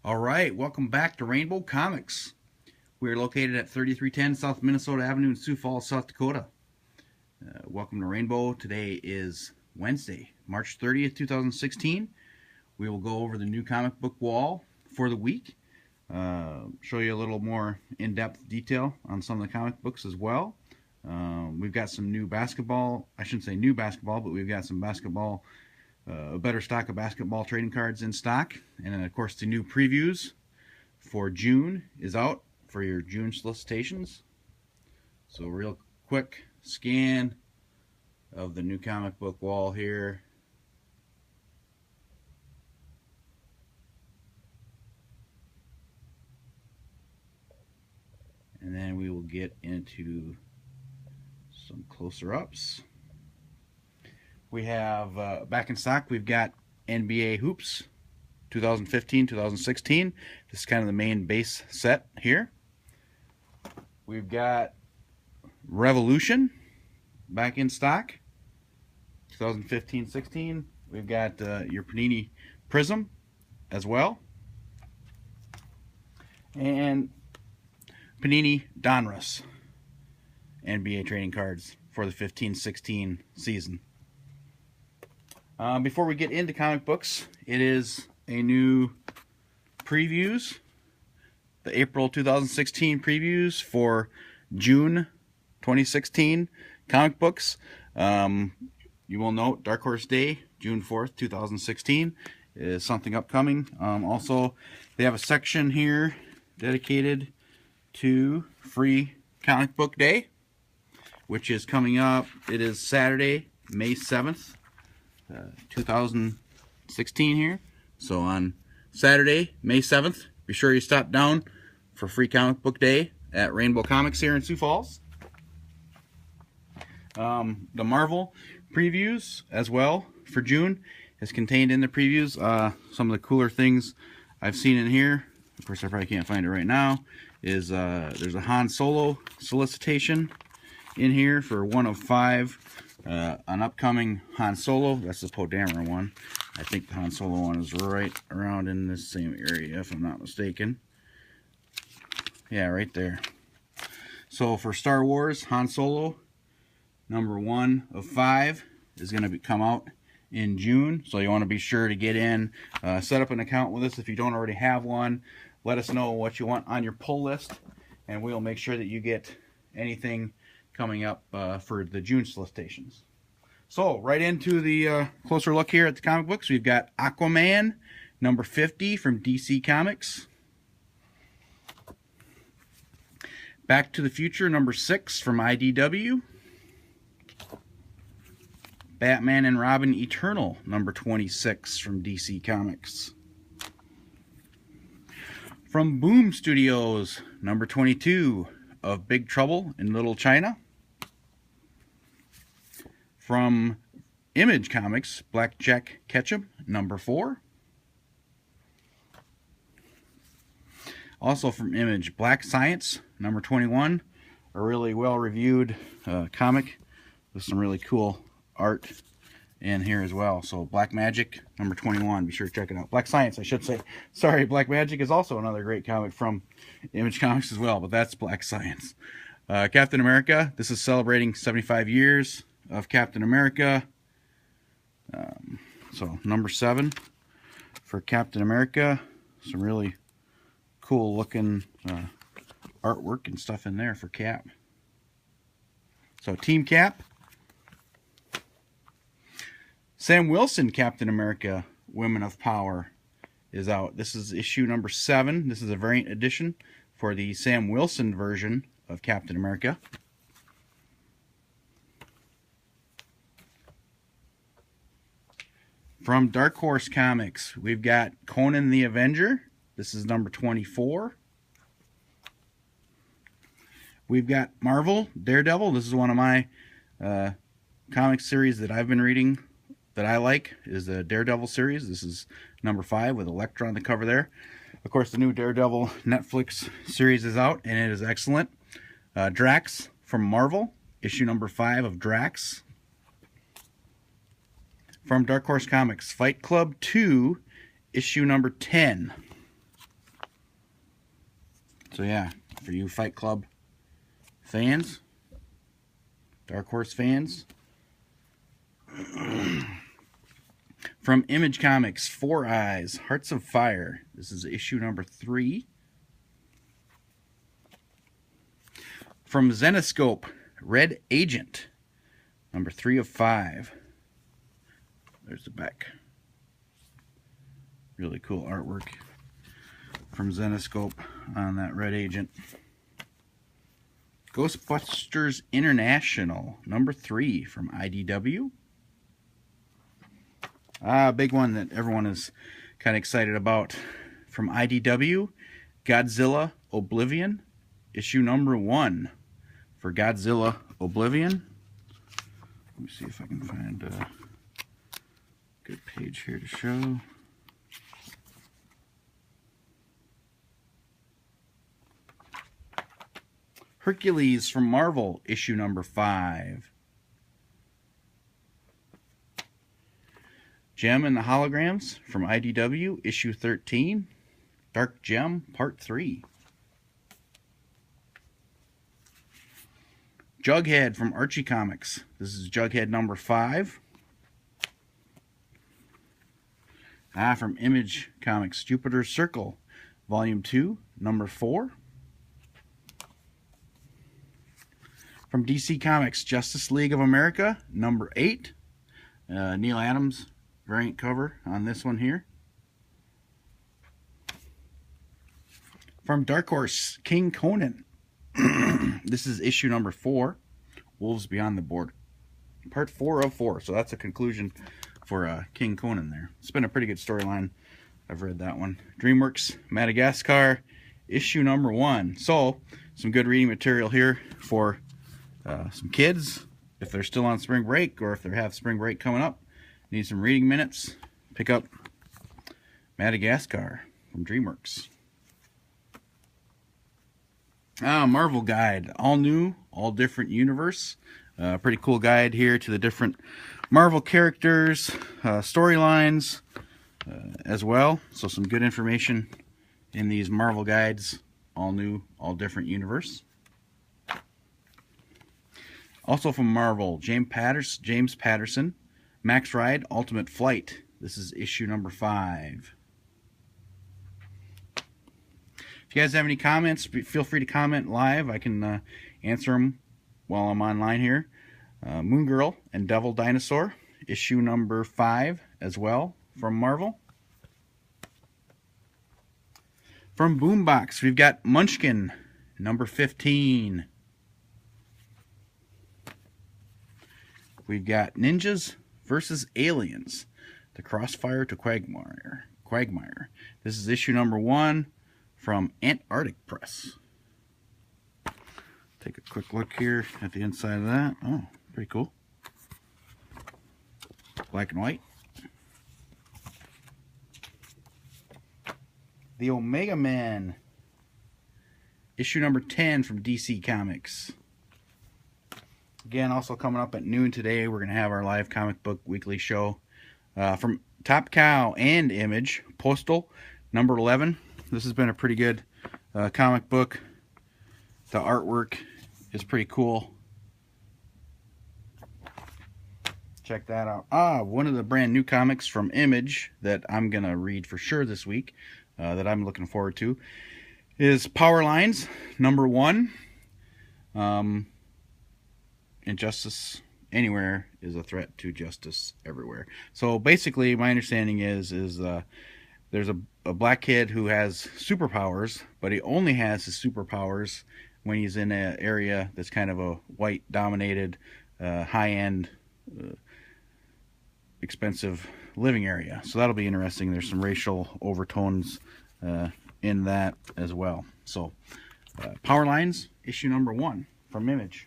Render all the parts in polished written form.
All right, welcome back to Rainbow Comics. We are located at 3310 South Minnesota Avenue in Sioux Falls, South Dakota. Welcome to Rainbow. Today is Wednesday, March 30th, 2016. We will go over the new comic book wall for the week. Show you a little more in-depth detail on some of the comic books as well. We've got some new basketball, I shouldn't say new basketball, but we've got some basketball, a better stock of basketball trading cards in stock. And then of course the new previews for June is out for your June solicitations. So real quick scan of the new comic book wall here. And then we will get into some closer ups. We have back in stock, we've got NBA Hoops 2015-2016. This is kind of the main base set here. We've got Revolution back in stock 2015-16. We've got your Panini Prism as well. And Panini Donruss NBA trading cards for the 15-16 season. Before we get into comic books, it is a new previews, the April 2016 previews for June 2016 comic books. You will note Dark Horse Day, June 4th, 2016 is something upcoming. Also, they have a section here dedicated to Free Comic Book Day, which is coming up. It is Saturday, May 7th. 2016 here. So on Saturday, May 7th, be sure you stop down for Free Comic Book Day at Rainbow Comics here in Sioux Falls. The Marvel previews as well for June is contained in the previews. Some of the cooler things I've seen in here, of course I probably can't find it right now, is there's a Han Solo solicitation in here for 1 of 5. An upcoming Han Solo, that's the Poe Dameron one. I think the Han Solo one is right around in this same area, if I'm not mistaken. Yeah, right there. So for Star Wars, Han Solo, number 1 of 5 is going to come out in June. So you want to be sure to get in, set up an account with us if you don't already have one. Let us know what you want on your pull list, and we'll make sure that you get anything coming up for the June solicitations. So right into the closer look here at the comic books. We've got Aquaman number 50 from DC Comics, Back to the Future number 6 from IDW, Batman and Robin Eternal number 26 from DC Comics, from Boom Studios number 22 of Big Trouble in Little China, from Image Comics, Blackjack Ketchum, number 4. Also from Image, Black Science, number 21. A really well-reviewed comic with some really cool art in here as well. So Black Magic, number 21. Be sure to check it out. Black Science, I should say. Sorry, Black Magic is also another great comic from Image Comics as well, but that's Black Science. Captain America, this is celebrating 75 years of Captain America. So number 7 for Captain America. Some really cool looking artwork and stuff in there for Cap. So Team Cap. Sam Wilson Captain America Women of Power is out. This is issue number 7. This is a variant edition for the Sam Wilson version of Captain America. From Dark Horse Comics, we've got Conan the Avenger. This is number 24. We've got Marvel Daredevil. This is one of my comic series that I've been reading that I like, is the Daredevil series. This is number 5 with Elektra on the cover there. Of course, the new Daredevil Netflix series is out, and it is excellent. Drax from Marvel, issue number 5 of Drax. From Dark Horse Comics, Fight Club 2, issue number 10. So yeah, for you Fight Club fans, Dark Horse fans. From Image Comics, Four Eyes, Hearts of Fire. This is issue number 3. From Zenescope, Red Agent, number 3 of 5. There's the back. Really cool artwork from Zenescope on that Red Agent. Ghostbusters International, number 3 from IDW. Big one that everyone is kind of excited about from IDW, Godzilla Oblivion, issue number 1 for Godzilla Oblivion. Let me see if I can find a good page here to show. Hercules from Marvel, issue number 5. Gem and the Holograms from IDW, issue 13. Dark Gem, part 3. Jughead from Archie Comics. This is Jughead number 5. From Image Comics, Jupiter's Circle, volume 2, number 4. From DC Comics, Justice League of America, number 8. Neil Adams variant cover on this one here. From Dark Horse, King Conan. This is issue number 4, Wolves Beyond the Border. Part 4 of 4, so that's a conclusion for King Conan there. It's been a pretty good storyline. I've read that one. DreamWorks, Madagascar, issue number 1. So, some good reading material here for some kids, if they're still on spring break, or if they have spring break coming up, need some reading minutes, pick up Madagascar from DreamWorks. Marvel Guide, all new, all different universe. Pretty cool guide here to the different Marvel characters, storylines as well. So some good information in these Marvel guides, all new, all different universe. Also from Marvel, James Patterson, Max Ride, Ultimate Flight. This is issue number 5. If you guys have any comments, feel free to comment live. I can answer them while I'm online here. Moon Girl and Devil Dinosaur, issue number 5 as well from Marvel. From Boombox, we've got Munchkin, number 15. We've got Ninjas versus Aliens, The Crossfire to Quagmire. This is issue number 1 from Antarctic Press. Take a quick look here at the inside of that. Oh, pretty cool. Black and white. The Omega Man, issue number 10 from DC Comics. Again, also coming up at noon today, we're going to have our live comic book weekly show from Top Cow and Image, Postal, number 11. This has been a pretty good comic book. The artwork is pretty cool. Check that out. One of the brand new comics from Image that I'm going to read for sure this week, that I'm looking forward to, is Power Lines, number 1. Injustice anywhere is a threat to justice everywhere. So basically, my understanding is there's a black kid who has superpowers, but he only has his superpowers when he's in an area that's kind of a white-dominated, high-end, expensive living area. So that'll be interesting. There's some racial overtones in that as well. So, Power Lines, issue number 1 from Image.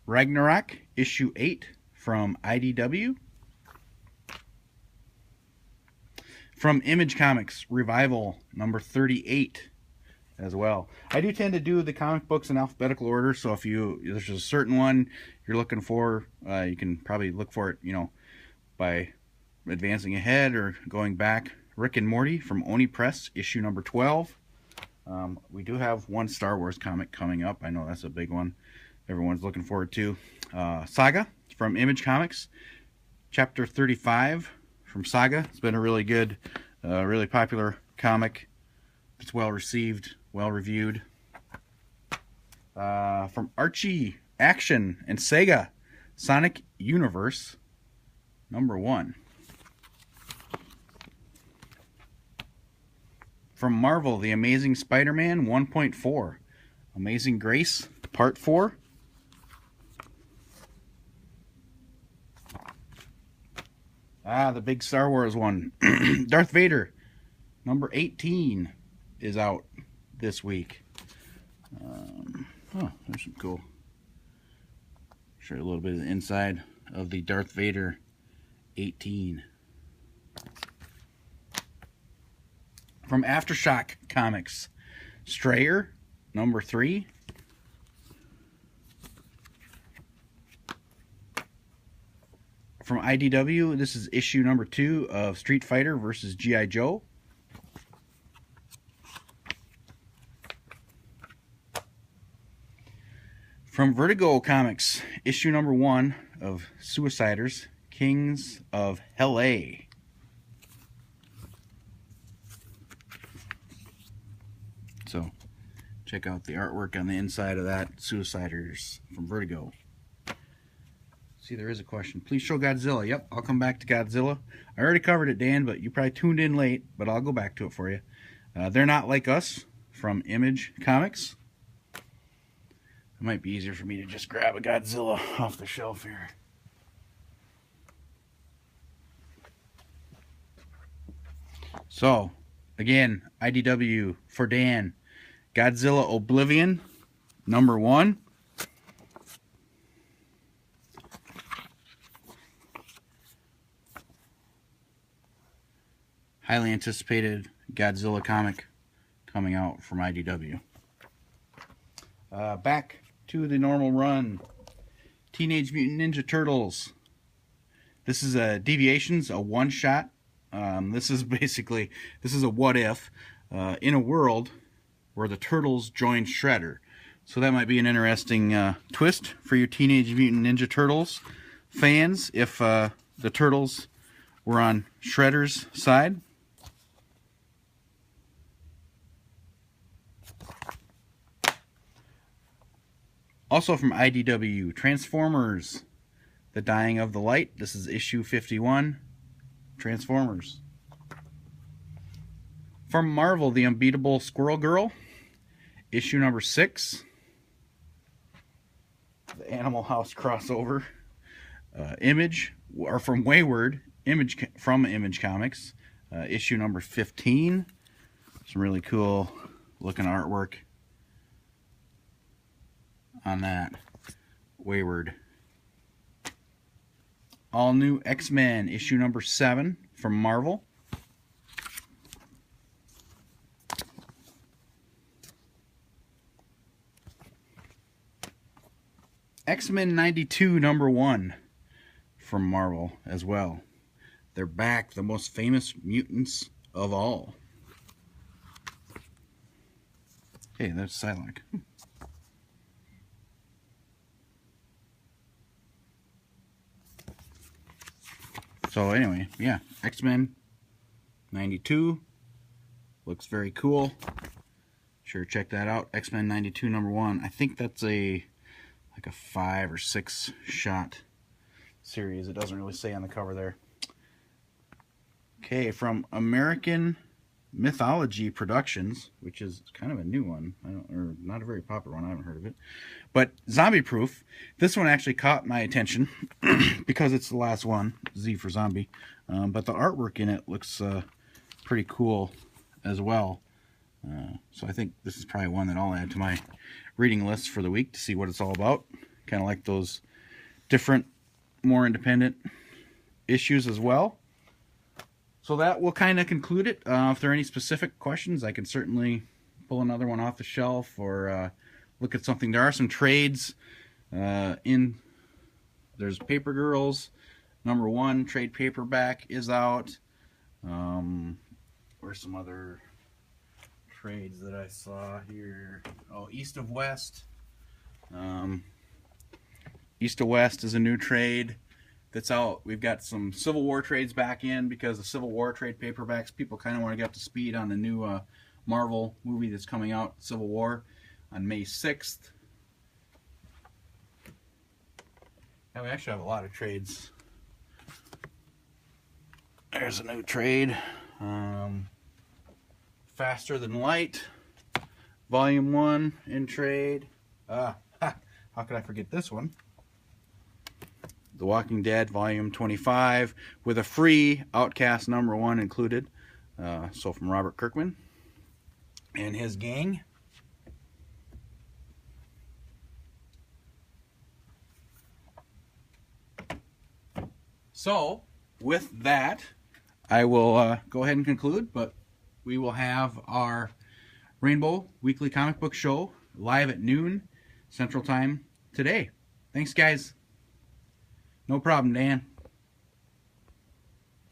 Ragnarok, issue 8 from IDW. From Image Comics, Revival, number 38 as well. I do tend to do the comic books in alphabetical order, so if there's a certain one you're looking for, you can probably look for it, by advancing ahead or going back. Rick and Morty from Oni Press, issue number 12. We do have one Star Wars comic coming up. I know that's a big one everyone's looking forward to. Saga from Image Comics, Chapter 35 from Saga. It's been a really good, really popular comic. It's well received, well reviewed. From Archie Action and Sega, Sonic Universe #1. From Marvel, The Amazing Spider-Man 1.4, Amazing Grace Part 4. The big Star Wars one. Darth Vader #18 is out this week. Oh, there's some cool. Show you a little bit of the inside of the Darth Vader 18. From Aftershock Comics, Strayer #3. From IDW, this is issue #2 of Street Fighter vs. G.I. Joe. From Vertigo Comics, issue #1 of Suiciders, Kings of Hell-A. So, check out the artwork on the inside of that, Suiciders from Vertigo. See, there is a question. Please show Godzilla. Yep, I'll come back to Godzilla. I already covered it, Dan, but you probably tuned in late, but I'll go back to it for you. They're Not Like Us from Image Comics. It might be easier for me to just grab a Godzilla off the shelf here. So, again, IDW for Dan, Godzilla Oblivion #1. Highly anticipated Godzilla comic coming out from IDW. Back to the normal run. Teenage Mutant Ninja Turtles. This is a Deviations, a one-shot. This is a what if in a world where the Turtles join Shredder. So that might be an interesting twist for your Teenage Mutant Ninja Turtles fans if the Turtles were on Shredder's side. Also from IDW, Transformers, The Dying of the Light. This is issue 51, Transformers. From Marvel, The Unbeatable Squirrel Girl, issue #6. The Animal House crossover. From Wayward, from Image Comics, issue #15. Some really cool looking artwork on that. Wayward. All New X-Men, issue #7 from Marvel. X-Men 92 #1 from Marvel as well. They're back, the most famous mutants of all. Hey, that's Psylocke. So anyway, yeah, X-Men 92 looks very cool. Sure, check that out. X-Men 92 #1. I think that's like a 5 or 6 shot series. It doesn't really say on the cover there. Okay, from American Mythology Productions, which is kind of a new one, or not a very popular one. I haven't heard of it. But Zombie Proof. This one actually caught my attention because it's the last one, Z for Zombie. But the artwork in it looks pretty cool as well. So I think this is probably one that I'll add to my reading list for the week to see what it's all about. Kind of like those different, more independent issues as well. So that will kind of conclude it. If there are any specific questions, I can certainly pull another one off the shelf or look at something. There are some trades there's Paper Girls #1 trade paperback is out. Where's some other trades that I saw here. Oh, East of West. East of West is a new trade that's out. We've got some Civil War trades back in because the Civil War trade paperbacks, people kind of want to get up to speed on the new Marvel movie that's coming out, Civil War, on May 6th. And we actually have a lot of trades. There's a new trade. Faster Than Light, Volume 1 in trade. How could I forget this one? The Walking Dead, Volume 25, with a free Outcast #1 included. So from Robert Kirkman and his gang. So, with that, I will go ahead and conclude, but we will have our Rainbow Weekly Comic Book Show live at noon Central Time today. Thanks, guys. No problem, Dan.